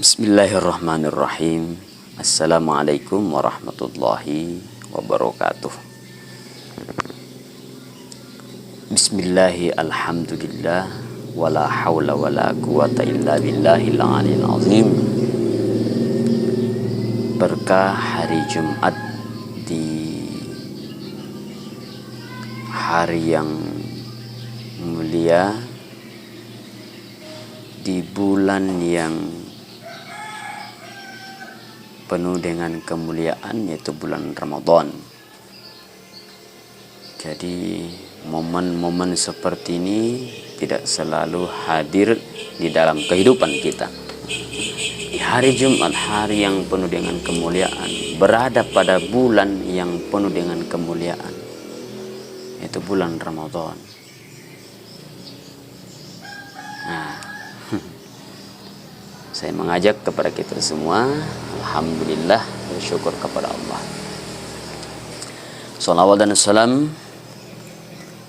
Bismillahirrahmanirrahim. Assalamualaikum warahmatullahi wabarakatuh. Bismillahi alhamdulillah wala hawla wala quwata illa billahil aliyil azim. Berkah hari Jumat di hari yang mulia, di bulan yang penuh dengan kemuliaan, yaitu bulan Ramadan. Jadi momen-momen seperti ini tidak selalu hadir di dalam kehidupan kita. Di hari Jumat, hari yang penuh dengan kemuliaan, berada pada bulan yang penuh dengan kemuliaan, yaitu bulan Ramadan. Nah, saya mengajak kepada kita semua, alhamdulillah, bersyukur kepada Allah. Salawat dan salam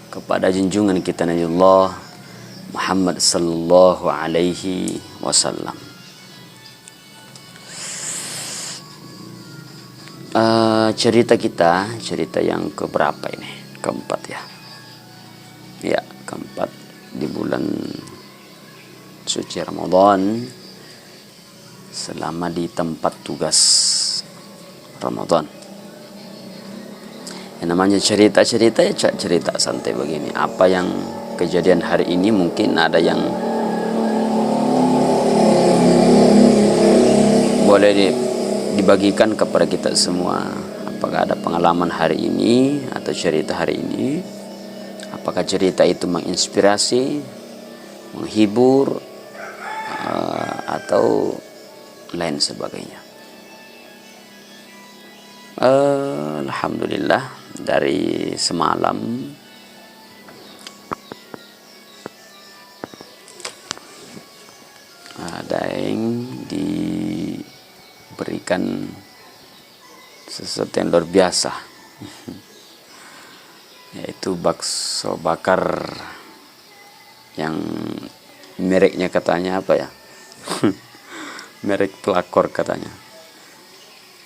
kepada junjungan kita Nabiullah Muhammad sallallahu alaihi wasallam. Cerita yang keberapa ini? Keempat ya. Ya, keempat di bulan suci Ramadan, selama di tempat tugas Ramadan. Yang namanya cerita-cerita ya cerita santai begini. Apa yang kejadian hari ini mungkin ada yang boleh dibagikan kepada kita semua. Apakah ada pengalaman hari ini atau cerita hari ini? Apakah cerita itu menginspirasi, menghibur, atau lain sebagainya. Alhamdulillah, dari semalam ada yang diberikan sesuatu yang luar biasa, yaitu bakso bakar yang mereknya katanya apa ya? Merek pelakor katanya.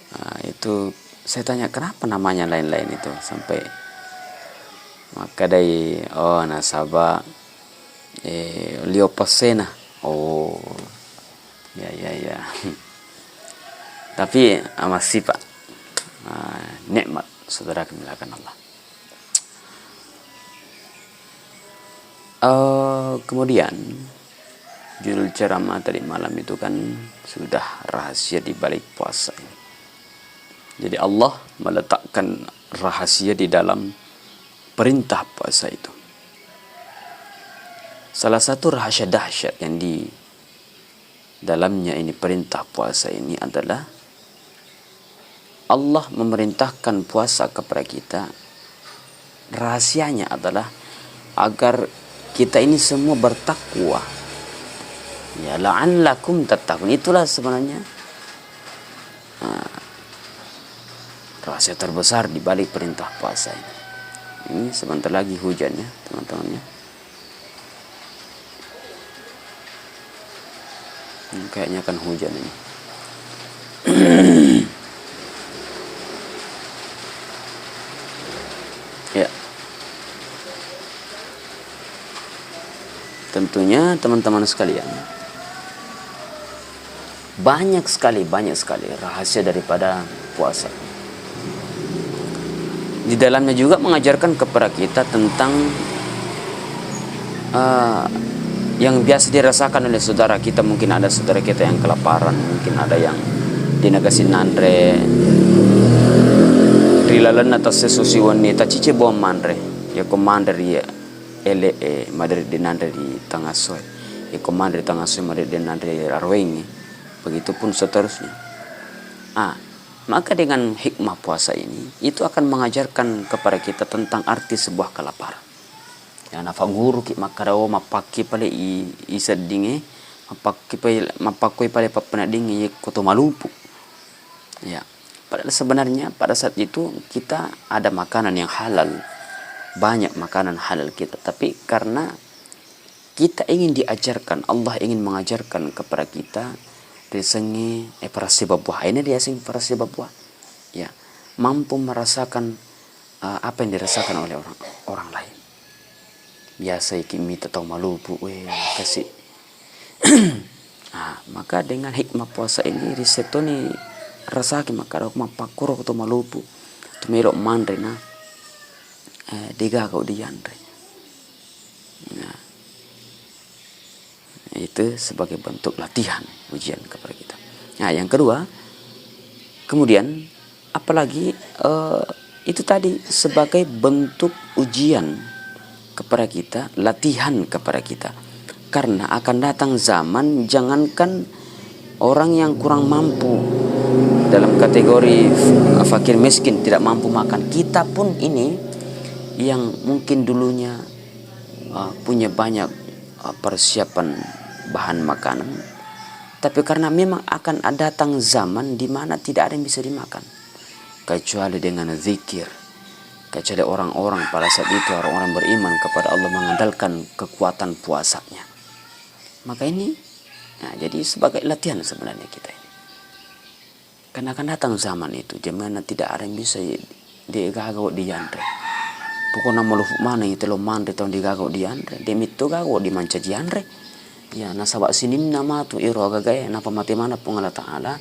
Nah, itu saya tanya kenapa namanya lain-lain itu, sampai maka dari nasabah Liopasena. Oh ya. Tapi masih Pak, nikmat saudara kemuliaan Allah. Kemudian judul ceramah tadi malam itu kan sudah rahasia di balik puasa ini. Jadi Allah meletakkan rahasia di dalam perintah puasa itu. Salah satu rahasia dahsyat yang di dalamnya ini perintah puasa ini adalah Allah memerintahkan puasa kepada kita. Rahasianya adalah agar kita ini semua bertakwa. Ya, la'allakum tattaqun. Itulah sebenarnya rahasia terbesar di balik perintah puasa ini. Ini sebentar lagi hujan ya, teman-teman ya. Kayaknya akan hujan ini. Ya. Tentunya teman-teman sekalian, banyak sekali rahasia daripada puasa. Di dalamnya juga mengajarkan kepada kita tentang yang biasa dirasakan oleh saudara kita. Mungkin ada saudara kita yang kelaparan, mungkin ada yang dinagasin nandre rilalan atas sesusi wanita cice bom mandre ya komander ya madre di nandre di tengah soy ya komander di tengah soy madre di nandre arwengi, begitupun seterusnya. Maka dengan hikmah puasa ini, itu akan mengajarkan kepada kita tentang arti sebuah kelaparan. Ya, nafaguru ki makarao mapaki pale isadinge, mapakoi pale papanadinge koto malupu. Ya, padahal sebenarnya pada saat itu kita ada makanan yang halal, banyak makanan halal kita, tapi karena kita ingin diajarkan, Allah ingin mengajarkan kepada kita Risengi perasi babuah. Ini dia sing perasi babuah. Ya, mampu merasakan apa yang dirasakan oleh orang lain. Biasa kimi tahu malupu kasih. Maka dengan hikmah puasa ini riseto ni rasaki maka aku mapakuro to malupu. Tumelo mandre na diga kau dianre. Nah, itu sebagai bentuk latihan ujian kepada kita. Nah, yang kedua, kemudian apalagi itu tadi sebagai bentuk ujian kepada kita, latihan kepada kita. Karena akan datang zaman jangankan orang yang kurang mampu dalam kategori fakir miskin tidak mampu makan, kita pun ini yang mungkin dulunya punya banyak persiapan bahan makanan, tapi karena memang akan datang zaman di mana tidak ada yang bisa dimakan kecuali dengan zikir, kecuali orang-orang pada saat itu orang-orang beriman kepada Allah mengandalkan kekuatan puasanya. Maka ini jadi sebagai latihan sebenarnya kita ini. Karena akan datang zaman itu di mana tidak ada yang bisa digagaw dianre. Pokoknya malufu mana itu lo mandre tahun digagaw dianre, demito gagaw di manca dianre. Ya nasabak sinin nama tu iro gagaya napa mati mana pun Allah Ta'ala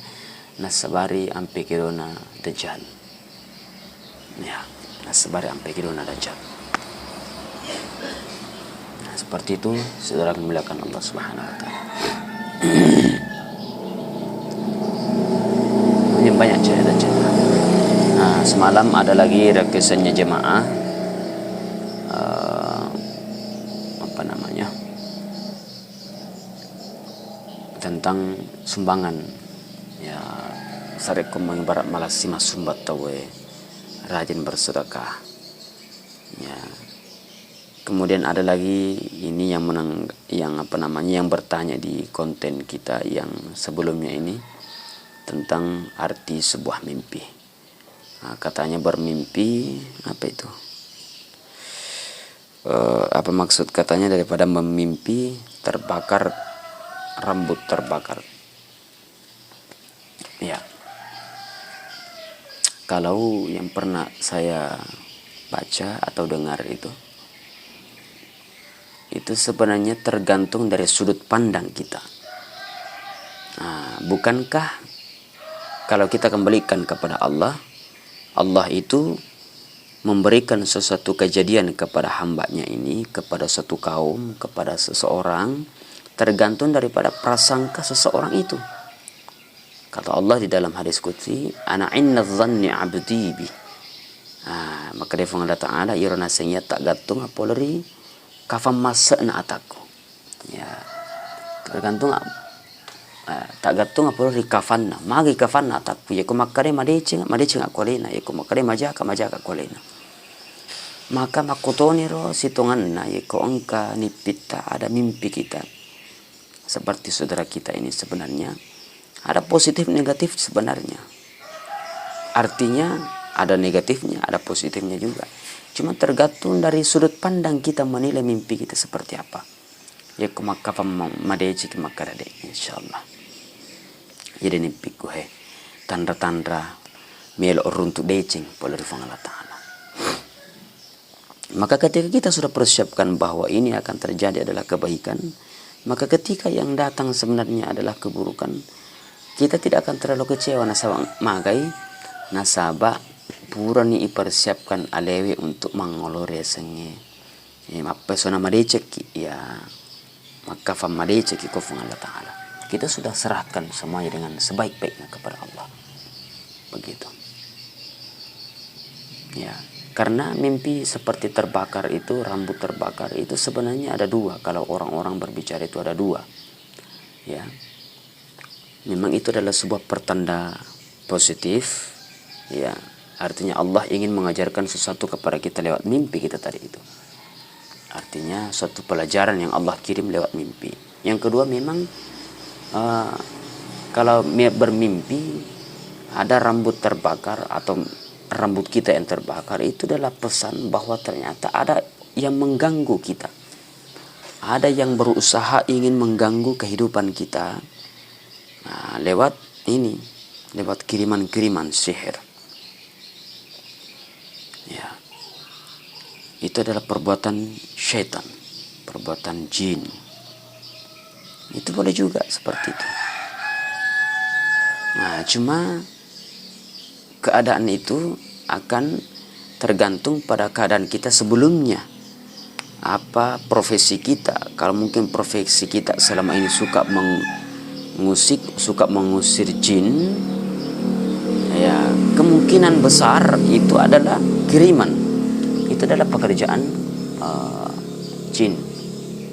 nasabari ampe kirona dajjal. Ya, nasabari ampe kirona dajjal. Seperti itu saudara memuliakan Allah Subhanahu wa taala. Ini banyak cerita-cerita. Nah, semalam ada lagi rekesannya jemaah apa namanya? Tentang sumbangan. Ya, sarekum mengibarat malas simas sumbat tawe rajin bersedekah. Ya. Kemudian ada lagi ini yang yang bertanya di konten kita yang sebelumnya ini tentang arti sebuah mimpi. Nah, katanya bermimpi apa itu? Apa maksud katanya daripada memimpi terbakar rambut terbakar? Ya. Kalau yang pernah saya baca atau dengar itu sebenarnya tergantung dari sudut pandang kita. Nah, bukankah kalau kita kembalikan kepada Allah, Allah itu memberikan sesuatu kejadian kepada hambanya ini, kepada satu kaum, kepada seseorang, tergantung daripada prasangka seseorang itu. Kata Allah di dalam hadis qudsi, ana inna dhanni abdi bi. Maka dia Allah Ta'ala irona senya tak gantung apolori kafam masakna ataku. Ya, tergantung tak gantung apolori kafanna magi kafanna ataku ya kumakare madecing akolena ya kumakare majaka kolena. Maka makutoni ro situnganna ya ko angka nipita ada mimpi kita. Seperti saudara kita ini sebenarnya ada positif negatif sebenarnya. Artinya ada negatifnya, ada positifnya juga. Cuma tergantung dari sudut pandang kita menilai mimpi kita seperti apa. Ya kumakafam madeci kumakarade insyaallah. Jadi mimpi ku tanda-tanda melo runtuk decing oleh Allah Ta'ala. Maka ketika kita sudah persiapkan bahwa ini akan terjadi adalah kebaikan, maka ketika yang datang sebenarnya adalah keburukan, kita tidak akan terlalu kecewa nasabah pura ni ipersiapkan alewi untuk mangolore senge mapesona madecek ya maka fam madecek ko fung Allah Ta'ala. Kita sudah serahkan semuanya dengan sebaik-baiknya kepada Allah. Begitu. Ya, karena mimpi seperti terbakar itu, rambut terbakar itu sebenarnya ada dua. Kalau orang-orang berbicara itu ada dua. Ya. Memang itu adalah sebuah pertanda positif. Ya, artinya Allah ingin mengajarkan sesuatu kepada kita lewat mimpi kita tadi itu. Artinya suatu pelajaran yang Allah kirim lewat mimpi. Yang kedua memang kalau bermimpi ada rambut terbakar atau rambut kita yang terbakar, itu adalah pesan bahwa ternyata ada yang mengganggu kita. Ada yang berusaha ingin mengganggu kehidupan kita. Nah, lewat kiriman-kiriman sihir. Ya, itu adalah perbuatan syaitan, perbuatan jin. Itu boleh juga seperti itu. Nah, cuma keadaan itu akan tergantung pada keadaan kita sebelumnya. Apa profesi kita? Kalau mungkin profesi kita selama ini suka mengusir jin, ya kemungkinan besar itu adalah kiriman. Itu adalah pekerjaan jin,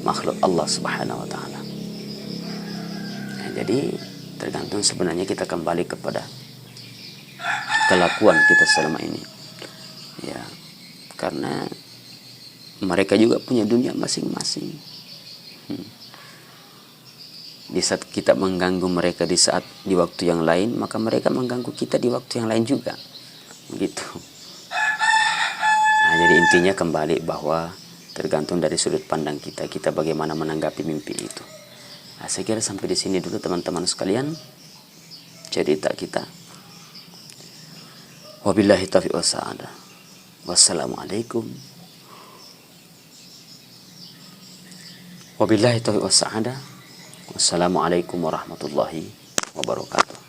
makhluk Allah Subhanahu wa taala. Jadi tergantung sebenarnya kita kembali kepada kelakuan kita selama ini. Ya, karena mereka juga punya dunia masing-masing. Di saat kita mengganggu mereka di waktu yang lain, maka mereka mengganggu kita di waktu yang lain juga. Begitu. Nah, jadi intinya kembali bahwa tergantung dari sudut pandang kita bagaimana menanggapi mimpi itu. Nah, saya kira sampai di sini dulu teman-teman sekalian cerita kita. Wabillahi taufiq wassalam. Wassalamualaikum. Wabillahi taufiq wassalam. Wassalamualaikum warahmatullahi wabarakatuh.